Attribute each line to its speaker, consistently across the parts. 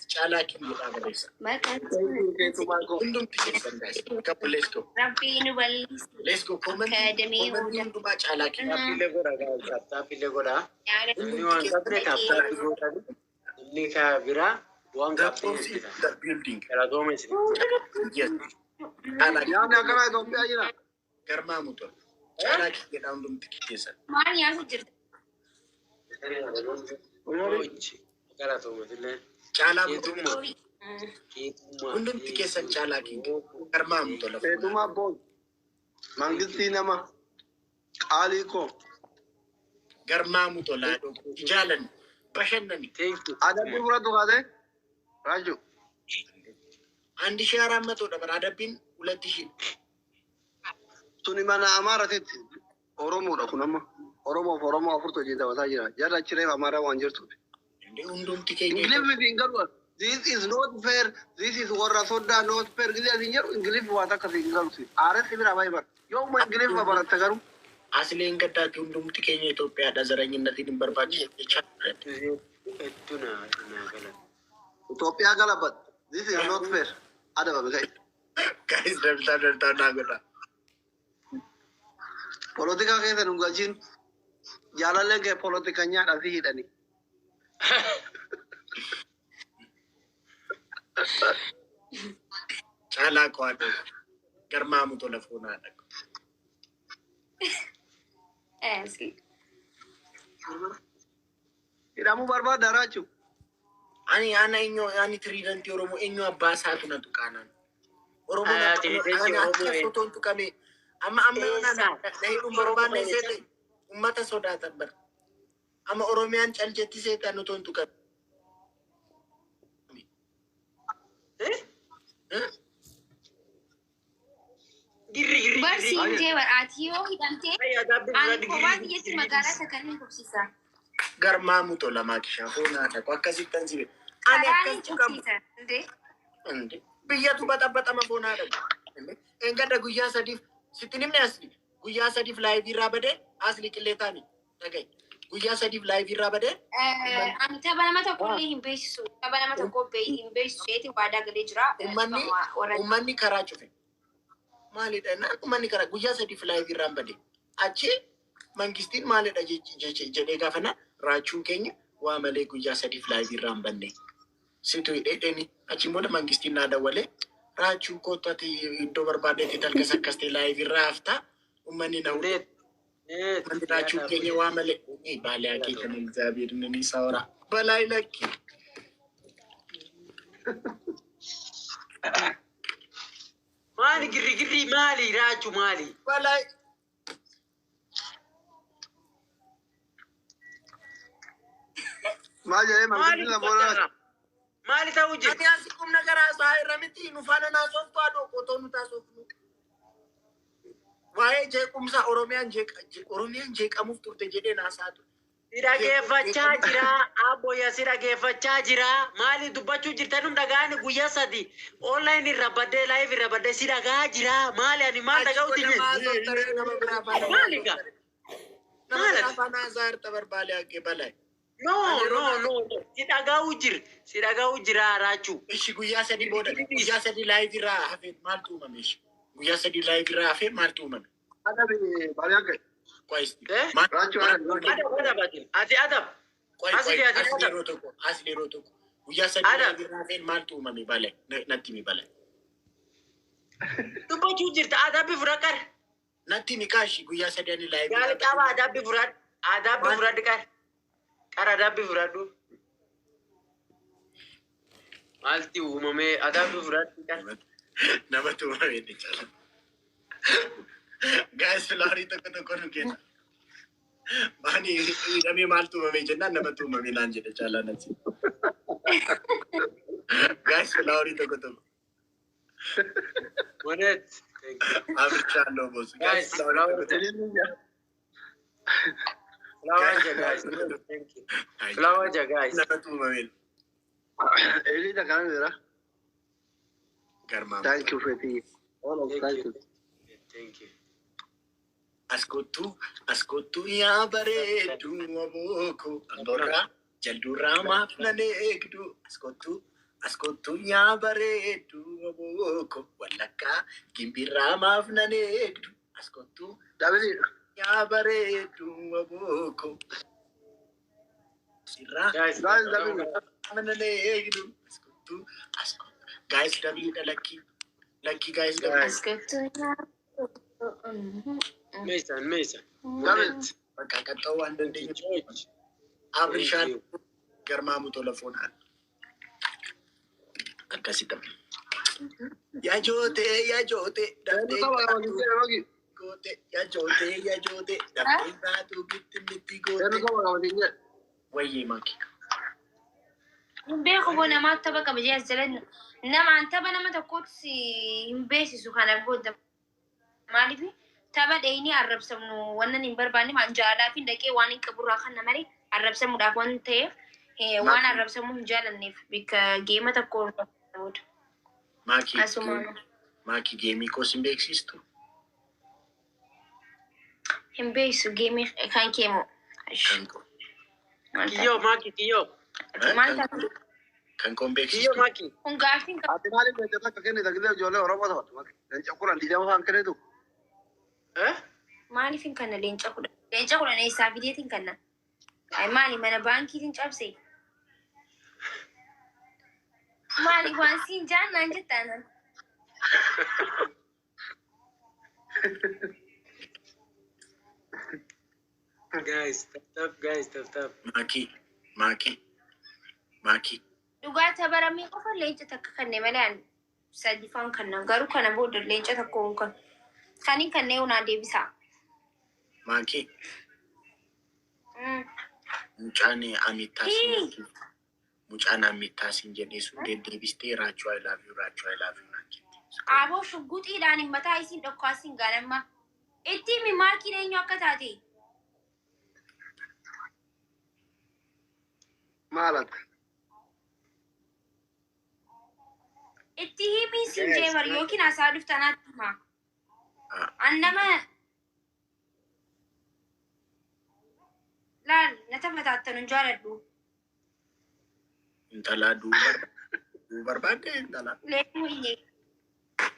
Speaker 1: Chala kin gida gare sa. Kundum tike san guys. Couple let's go. Let's go. Comment ndu ba chala kin.
Speaker 2: Tapile goda. Ni wan tapile tapile goda. Ni ka bira wan ka
Speaker 1: the building.
Speaker 2: Era dome si.
Speaker 1: Yes. Ana ya na kara do bi ajira. Garma muto. Chala kin gida ndum tike san.
Speaker 3: Mani ya hujir.
Speaker 2: Kara to mutile.
Speaker 1: Chala muto. Kundum tike san chala kin. Garma muto la.
Speaker 4: Tuma bon. Mangisti nama. Aliko.
Speaker 1: Garma muto la do. Jalan. Pashanani.
Speaker 2: Thank you.
Speaker 4: Ada pura tu kade. Raju.
Speaker 1: Andi shara mato da baradapin ulatishi.
Speaker 4: Tuni mana amara tete. Oromo da kunama. Oromo afurto jita wasajira. Jara chire amara wanjir tu.
Speaker 1: Undum tike.
Speaker 4: English with Ingalwa. This is not fair. This is what Rasoda not fair. English wata kasi Ingalsi. Are sibira baibar. Yo ma English ba barat tagaru.
Speaker 1: Asli ingkata undum tike ni Ethiopia ada zarangin natin berbaji.
Speaker 2: Tuna gala.
Speaker 4: Ethiopia galabat. This is not fair. Ada ba guys?
Speaker 1: Guys, delta nagala.
Speaker 4: Politika kaya nungajin. Jalalenge politikanya ada sih dani.
Speaker 1: Chala ko ano. Garma mo to la funa.
Speaker 3: See.
Speaker 4: Iramu barba darachu.
Speaker 1: Ani ana inyo ani tridan ti Oromo inyo abasa to na tukanan. Oromo na to to kami. Ama na dahil barba na sete. Ummata sodatan bar. Ama Oromian chalcheti sete ano to kami.
Speaker 3: Barsi je waratiyo hidante. Ani ko ba yeti magara sakani cufsisa.
Speaker 1: Garma muto la makisha funa ta kwa kasi tanzibe. Ani akas
Speaker 3: Cufsisa.
Speaker 1: Ande. Biya tu bata mafuna da. Engada guya sadif sitinim ne asli. Guya sadif live irabade asli kiletani. Tagai. Guya sadif live irabade.
Speaker 3: Ani tabana mata kulli himbesu. Tabana mata ko be himbesu yeti wada galejra.
Speaker 1: Umani karachufe. Mali da na umani kara guya sadif live irabade. Achi mangistin mali da jede gafana rachuu kenya wa male guya sadif live irabande. Situ ni achi moda mangistin nada wale rachuu ko tati do barbade tital kasakaste live irafta umani na ude. Rachuu kenya wa male bale akita ni Xavier ni saura. Balai laki.
Speaker 2: Mali giri mali rachuu mali.
Speaker 1: Balai.
Speaker 4: Maja mangisi na bora.
Speaker 2: Mali tahu je.
Speaker 1: Ati asikum nagara sai ramiti nufana na sofa do koto nuta sofnu. Wae je kumsa Oromian je kamuf turte jede na satu.
Speaker 2: Sirage fachaa jira aboya sirage fachaa jira mali dubbachuu jirtanum dhagaani guyyaa sadi online irra badde live irra badde siragaa jira mali ani maal dhagauti mali ga mali
Speaker 1: afana zar tabar bale age balai.
Speaker 2: No. Siragau jira rachuu.
Speaker 1: Ishi guyyaa sadi boda guyyaa sadi live irra hafe maal tuuma mishi. Guyyaa sadi live irra hafe maal tuuma.
Speaker 4: Ada bi baliake.
Speaker 1: Kwais.
Speaker 4: Rachuu
Speaker 2: Ada batin. Ati adab.
Speaker 1: Asli rotoko. Guyyaa sadi live irra hafe maal tuuma mi balai. Natti mi balai.
Speaker 2: Dubbachuu jirta adabi furakar.
Speaker 1: Natti mi kashi guyyaa sadi ani live.
Speaker 2: Gali qaba adabi furad kar. Kara adabi furadu. Malti umame adabi furad kar.
Speaker 1: Nama tuumame ni chala. Guys, lari to kono kena. Bani kami mal tuumame jenna nama tuumame nanje de chala nasi. Guys, lari to kono.
Speaker 2: Monet.
Speaker 1: Abrichalo boss. Guys,
Speaker 2: Flower guys. Thank you. Flower guys.
Speaker 1: Nama tuumame.
Speaker 4: Eli da kana dira.
Speaker 1: Garma.
Speaker 4: Thank you Feti. All of thank you.
Speaker 2: Thank you.
Speaker 1: Ascoltu ya bareedu aboko. Andorra. Jalduraa maaf nan eegdu askottu yaa bareedu abooko wallakkaa gimbirraa maaf nan eegdu askottu
Speaker 4: Dabili.
Speaker 1: yaa bareedu abooko sirraa
Speaker 2: Guys,
Speaker 4: Guys, Dabili.
Speaker 1: nan eegdu askottu guys dabiidha lakki guys dabii
Speaker 3: Askottu
Speaker 2: Mason.
Speaker 4: Dabili.
Speaker 1: bakka qaxxaa waan dandeenyu
Speaker 2: George.
Speaker 1: abrishaan garmaamu tola foonaan akkasita yaa joote
Speaker 4: Eenyu qaba waliin jedhe rogi.
Speaker 1: goote yaa joote dafee baatu bitti
Speaker 4: Eenyu
Speaker 1: goote
Speaker 4: qaba waliin jedhe.
Speaker 1: wayyee maki
Speaker 3: hin beeku boo namaatti tapha qaba jee as jala namaan tapha nama tokkotti hin beeksisu kana booda maaliif tapha dheeyinii arrabsamnu wannan hin barbaanne maan jaalaa fi dhaqee waan hin qaburraa kana malee arrabsamuudhaaf waan ta'eef waan arrabsamuu hin jaalanneef bika geema tokko booda asumaanu
Speaker 1: maaki geemii koos hin beeksistu
Speaker 3: hin beeksisu geemii kan keemu
Speaker 2: Kiyyo, Maki, kiyyo.
Speaker 3: maal tapha
Speaker 1: kan koon
Speaker 2: Kiyyo,
Speaker 1: beeksistu
Speaker 2: Maki.
Speaker 3: kun gaaffiin qaba
Speaker 4: Ati maaliif leenca takka kennita gilee ijoollee Oromoo ta'u. Leenca kuran diidama isaan kennitu.
Speaker 3: maaliif hin kanna leenca kudhan eessaa fideetiin kanna maali mana baankiitiin cabse maali waan siin jaannaan jettaanan
Speaker 2: Guys, tough.
Speaker 1: maaki
Speaker 3: dhugaa tabaramee qofa leenca takka kanne malee an sadifaan kanna garuu kana booda leenca tokko kan kaniin kannee unaa deebisaa
Speaker 1: maaki mucaan amittaasin jedhee sun deddeebistee raachuu I love you naan jetti.
Speaker 3: Aboo shugguxiidhaan hin mataa isiin dhokkaasiin gaalamma itti himi maarkiin eenyu akka taate
Speaker 4: Maalat.
Speaker 3: itti himi siin jeemar yookiin hasaa dhuftanaatti himaa annama laal na taphataattan hin jaaladhu
Speaker 1: Intalaa duu barbaadde intalaa.
Speaker 3: leemu iyyee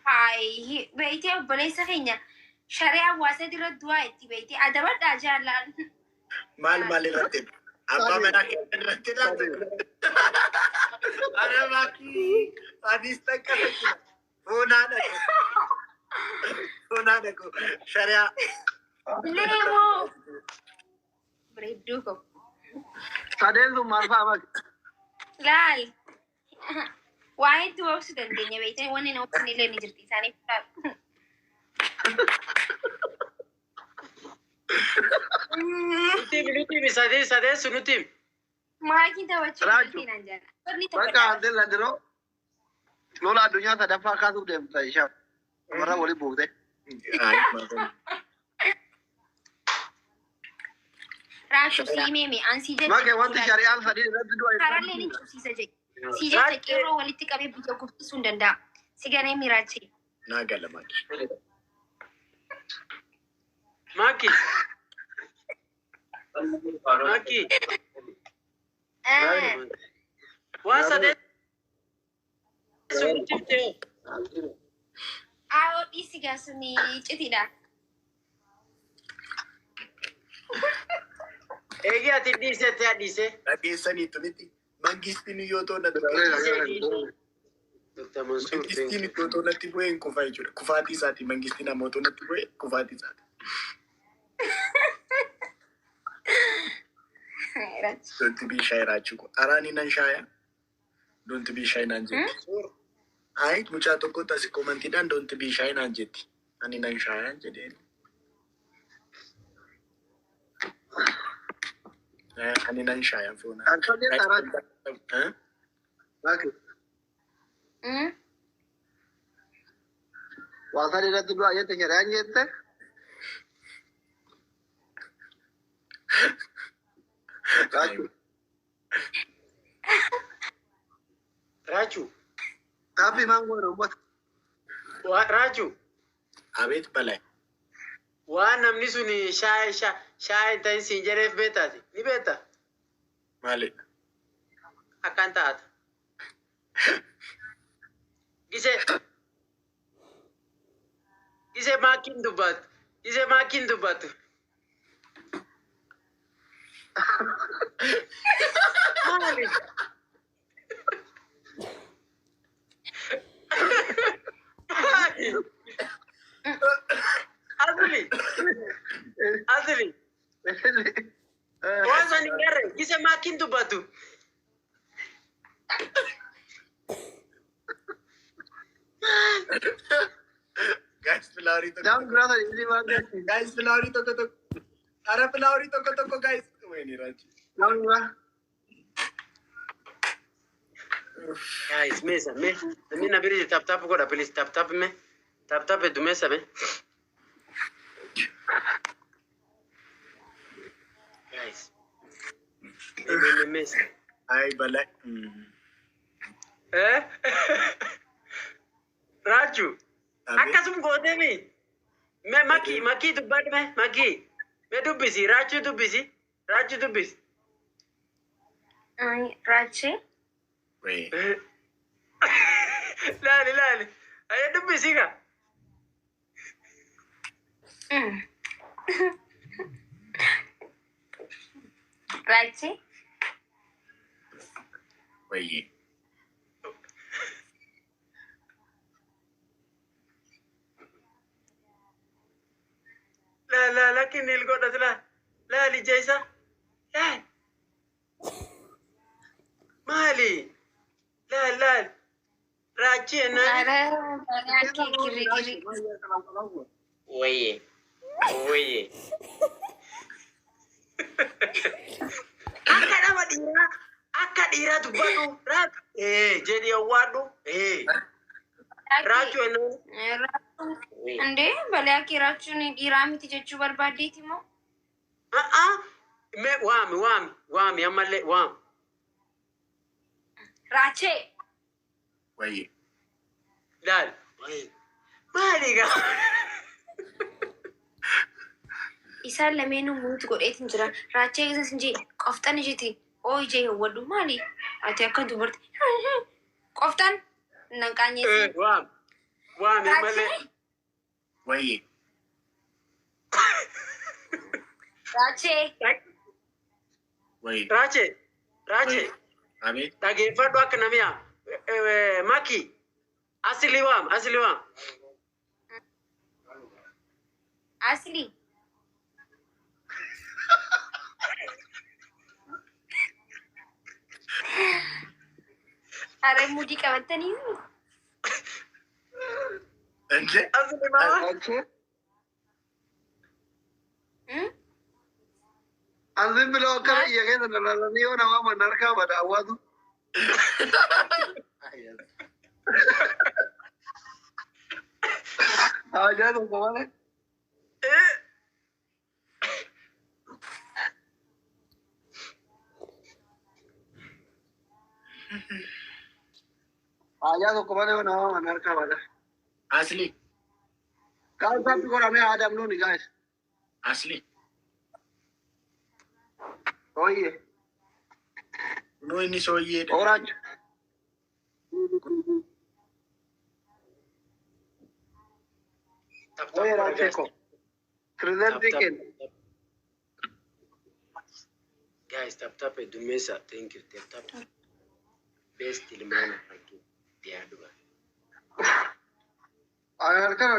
Speaker 3: Hai, beekte obboleessa keenya sharee hawaasa dura du'aa itti beekte adabadhaa jaallaan.
Speaker 1: Maal irratti? Abbaa manaa keenya irratti laata? Ara maakii adis takka fakkii foonaa dhaqu shari'aa.
Speaker 3: Leemoo. Bareedduu ko.
Speaker 4: Sadeen sun maal fa'a maqi?
Speaker 3: Laal. Waa hedduu oobsuu dandeenya beektanii wanni na oobsan illee ni jirti isaaniif laal.
Speaker 2: Nuti sadeen sun nuti.
Speaker 3: Maakiin taphachuu
Speaker 4: Raajuu.
Speaker 3: naan jaala. Warri
Speaker 4: Bakka
Speaker 3: taphataa.
Speaker 4: hantee landiroo lola addunyaa sadaffaa kaasuuf deemta ishaa. Warra wali buute.
Speaker 3: Raashuu siimee ansii jedhe.
Speaker 4: Maqee wanti shari'aan sadii irratti du'a
Speaker 3: Karallee ni cufsiisa jedhe. Si jette qeerroo walitti qabee biyya guddisuu hin danda'a. Si ganee miraachee.
Speaker 1: Naa gala maaki.
Speaker 2: Maki. Maki. Waan sadeen sun nuti ta'e.
Speaker 3: Aawoo dhiisi gaasuni citiidha.
Speaker 2: Eegi ati dhiisee adhiise.
Speaker 1: Dhageessaniitu miti. Mangistiin yoo ta'u natti mangistiin yoo ta'u natti bu'ee hin kufaa jechuudha. Kufaatii isaati mangistiin ammoo ta'u natti bu'ee kufaatii isaati. Don't be shy raachuu. Araani nan shaaya. Don't be shy naan jetti. Ayi mucaa tokko tasi komantiidhaan don't be shy naan jetti. Ani nan shaaya jedheen. Ani nan shaaya foona.
Speaker 4: Akkanni taraa. Maqee waa sadii irratti du'a jette shari'aan jette. Raajuu.
Speaker 2: Raachuu.
Speaker 4: Kaaffii maangoo jedhamu ummata.
Speaker 2: Raachuu.
Speaker 1: Abeet balaa.
Speaker 2: Waan namni sun shaayii ta'in siin jedheef beektaati. Ni beektaa?
Speaker 1: Maali?
Speaker 2: Akan taat. Gise makiin dubbatu. Gise makiin dubbatu. Maali? Asli. Waan san hin garre gise makiin dubbatu.
Speaker 1: Guys, flowery to
Speaker 4: Jam brother, easy one.
Speaker 1: guys, flowery to. Ara flowery to guys. Wait, Rachi.
Speaker 4: Jam brother.
Speaker 2: Guys, mesa, me. Me na biri tap ko da please tap me. Tap du mesa me. Guys. Me mesa.
Speaker 1: Ay, balak.
Speaker 2: Eh? Rachuu. Akkasum goote mi. Me maki dubbadhu me maki. Me dubbisi Rachuu dubbisi. Rachuu dubbisi.
Speaker 3: Rachuu.
Speaker 1: Wait.
Speaker 2: Laali. Ayo dubbisi ka.
Speaker 3: Rachuu.
Speaker 1: Wait.
Speaker 2: La kinil go datla. La li jaisa. Mali. La. Rachuu na.
Speaker 3: Kiri.
Speaker 2: Oye. Akka dira dubbatu. Jeti awwaadhu. Rachuu na.
Speaker 3: Ande balee akka Rachuun dhiiraa miti jechuu barbaadeeti moo?
Speaker 2: Me waami ammallee waami.
Speaker 3: Rachuu.
Speaker 1: Wait.
Speaker 2: Laal. Maali gaa?
Speaker 3: Isaan lameenuu muutu godheetiin jira. Rachuu eegsas hin jee qoftan jeti. Oo ijee hawwadhu maali? Ati akka dubarti. Qoftan nan qaanyeessi.
Speaker 2: Waami ammallee.
Speaker 1: Wait.
Speaker 3: Rachuu.
Speaker 1: Wait.
Speaker 2: Rachuu.
Speaker 1: Abi?
Speaker 2: Dhageeffadhu akka namiya. Maki. Asli waam.
Speaker 3: Asli. Are mudii qabatanii.
Speaker 1: Anje?
Speaker 2: Asli maa.
Speaker 4: Anzin bilo kana iya kai da lalani yau na wa narka ba da awadu. Aja tuh kemana? Aja tuh kemana wa na wa narka ba da.
Speaker 1: Asli.
Speaker 4: Kalau tapi kau ramai Adam lu nih guys.
Speaker 1: Asli.
Speaker 4: Oh iya.
Speaker 1: No ini soye.
Speaker 4: Orang. Oh iya Rachuu. Thriller chicken.
Speaker 2: Guys, tap du mesa. Thank you. Tap. Best ilmana pagi. Dia dua.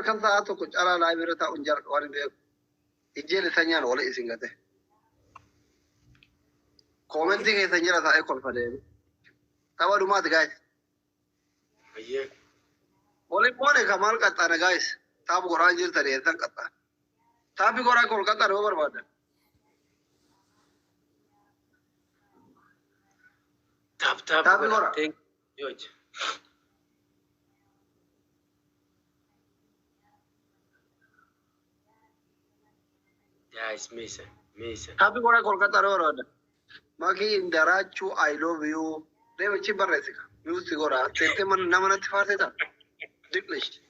Speaker 4: Kan saat aku cara live itu tak unjar orang dia. Ijel tanya oleh isingate. Commenting itu tanya saya ekor pada ini. Tahu rumah tu guys.
Speaker 2: Iya.
Speaker 4: Boleh kamal kata na guys. Tahu orang jil tadi itu kata. Tapi orang Kolkata over pada.
Speaker 2: Tap.
Speaker 4: Tapi orang.
Speaker 2: Thank you. Guys, mesa.
Speaker 4: Tapi orang Kolkata over pada. Makiin Rachuu I love you. Dia macam berresik. Music orang. Tete mana nama nanti faham tak? English.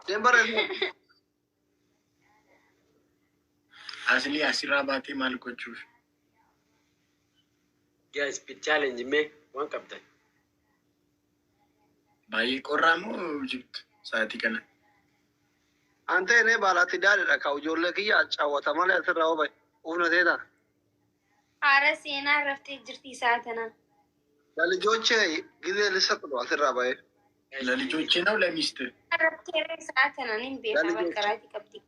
Speaker 4: Dia berresik.
Speaker 1: Asli asirabati mal kuchur.
Speaker 2: Guys, speed challenge me. One captain.
Speaker 1: Baay'ee qorraa moo jirtu sa'aatii kana?
Speaker 4: Ante ne balati dale da ka ujolle kiyya cawwata malee asirraa hubay. Ufna teeta.
Speaker 3: Haara seenaa raftee jirti isaa tanaan.
Speaker 4: Lalijoche gizee lissatu do asirraa baye.
Speaker 1: ለልጆቼ ነው ለሚስት?
Speaker 3: Raftee isaa tanaan hin beekaa bakka raati qabdi.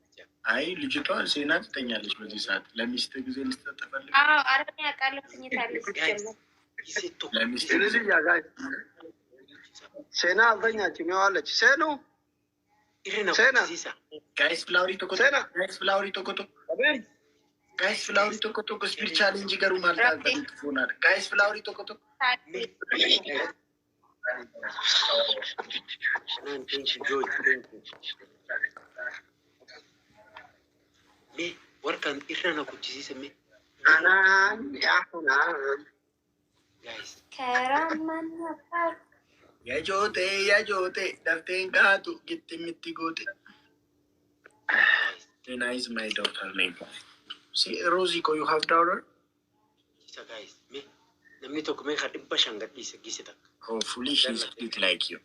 Speaker 1: አይ ልጅቷ ሴና ትተኛለች በዚህ ሰዓት። ለሚስት ጊዜ ልትሰጥ ትፈልግ?
Speaker 3: አዎ አረኛ ቃል ትኝታለች ጀመር።
Speaker 1: ለሚስት
Speaker 4: Ilili ya guys. Sena aldanyachi meewalechi. Senu.
Speaker 2: Irina
Speaker 4: Sena.
Speaker 2: cufsisa.
Speaker 1: ጋይስ ፍላውሪ ቶኮ
Speaker 4: ሴና።
Speaker 1: ጋይስ ፍላውሪ ቶኮ
Speaker 4: Aben.
Speaker 1: ጋይስ ፍላውሪ ቶኮ ቶኮ ስፒድ ቻሌንጅ ገሩ ማለት ተፎናል። ጋይስ ፍላውሪ ቶኮ ቶኮ
Speaker 2: Nan thank you, George. Thank you. Me, warkan irina cufsisa me.
Speaker 4: Anan ya anan.
Speaker 2: Guys,
Speaker 3: ከራማን ነበር
Speaker 1: ያጆቴ ደፍቴን ካቱ ግጥሚቲ ጎቴ Dena is my daughter name. See, Rosie, you have daughter?
Speaker 2: isa guys, me. Namni tokko me kadibba shangat gise tak.
Speaker 1: Hopefully she's bit like you.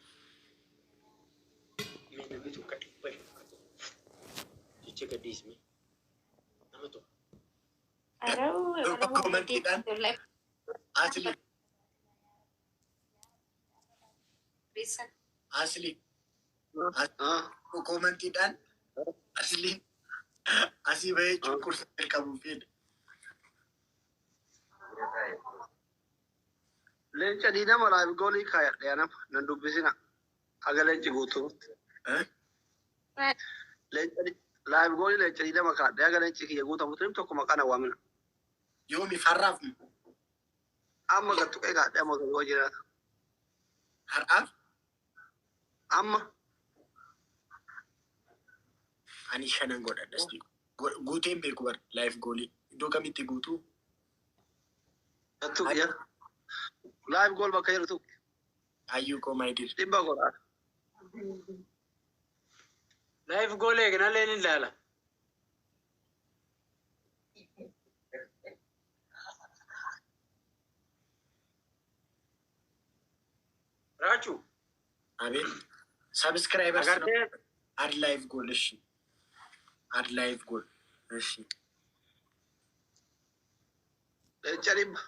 Speaker 2: Me namni tokko kadibba shangat. Chiche gadis me. Nama to.
Speaker 3: አረው
Speaker 1: Asli, asli.
Speaker 4: Ah.
Speaker 1: Comment dan asli. Asli bae cukur sel kamu feed.
Speaker 4: Leenca diinama laayif goolii kaayadhe anam nan dubbisina. Haga leenci guutuu.
Speaker 1: Eh?
Speaker 4: Laayif goolii leenca diinama kaadhe haga leenci kiyya guutamu tirim tokko maqaan waamina.
Speaker 1: Yomi farraf
Speaker 4: Amma gattu qee kaadhe amma gaboo jiraata.
Speaker 1: haraf
Speaker 4: Amma
Speaker 1: ani shanan godhadhasti. Guuteen beeku bar life goolii. Iddoo kamitti guutuu?
Speaker 4: gattu kiyya. Laayif gool bakka jirtu
Speaker 1: Ayyuu koo my dear.
Speaker 4: dhibba godhaa.
Speaker 2: Life goal eegna leen ilaala. Rachuu.
Speaker 1: Abe subscribers no
Speaker 2: Agartee
Speaker 1: add live goal እሺ add live goal እሺ
Speaker 4: Leenca dhibba.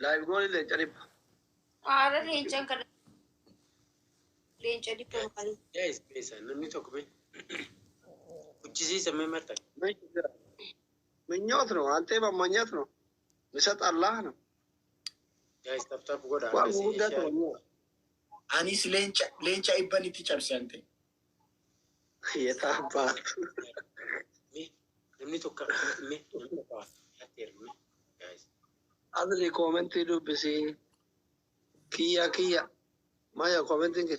Speaker 4: Laayif goolii leenca dhibba.
Speaker 3: አረ ሌንጨን ከ ሌንጨ ዲፕሎማሲ
Speaker 2: guys, pesa namni tokko me. Cufsisa me marta.
Speaker 4: Minyoot no antee mammanyaat no. Misat Allah no.
Speaker 2: Guys, tap goda.
Speaker 4: Waan guddaa ta'u.
Speaker 1: anis leenca ibbanitti cabse ante.
Speaker 4: Yetaa baatu.
Speaker 2: Me, namni tokko me. Namni tokko ater me. Guys.
Speaker 4: Adli commenti dubbisi. Kiyya. Maya commenting ke.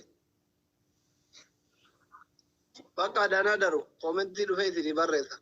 Speaker 4: Bakka dana daru commenti dhufeeti ni barreessa.